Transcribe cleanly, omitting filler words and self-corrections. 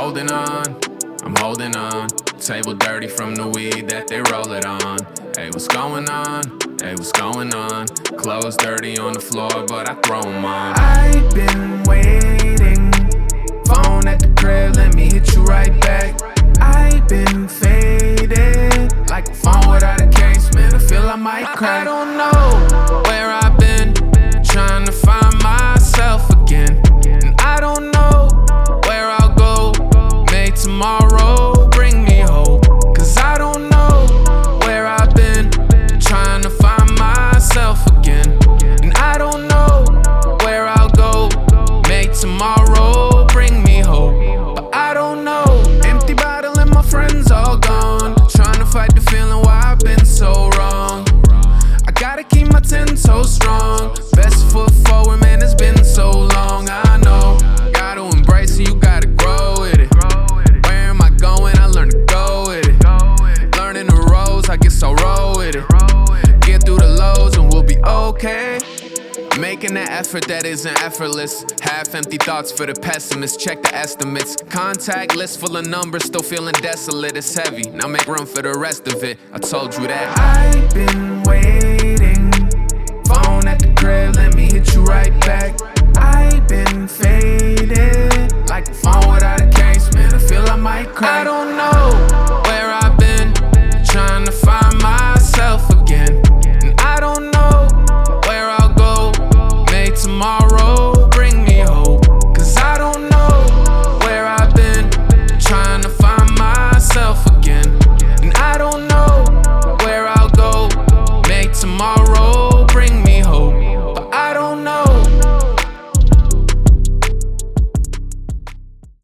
holding on, I'm holding on. Table dirty from the weed that they roll it on. Hey, what's going on? Hey, what's going on? Clothes dirty on the floor, but I throw them on. I've been waiting. Phone at the crib, let me hit you right back. I've been faded, like a phone without a case, man, I feel I might crack. I don't know where I've been, trying to find myself again. And I don't know where I'll go, may tomorrow bring me hope. Cause I don't know where I've been, trying to find myself again. And I don't know where I'll go, may tomorrow bring me hope. But I don't know, empty bottle and my friends all gone, trying to fight the feeling why I've been so wrong. I gotta keep my 10 toes strong, best foot forward, man, it's been so long. I know, gotta embrace it, you gotta grow with it. Where am I going? I learn to go with it. Learning the roads, I guess I'll roll with it. Get through the lows and we'll be okay. Making the effort that isn't effortless. Half empty thoughts for the pessimists. Check the estimates. Contact list full of numbers, still feeling desolate. It's heavy, now make room for the rest of it. I told you that. I've been waiting. Phone at the crib, let me hit you right back.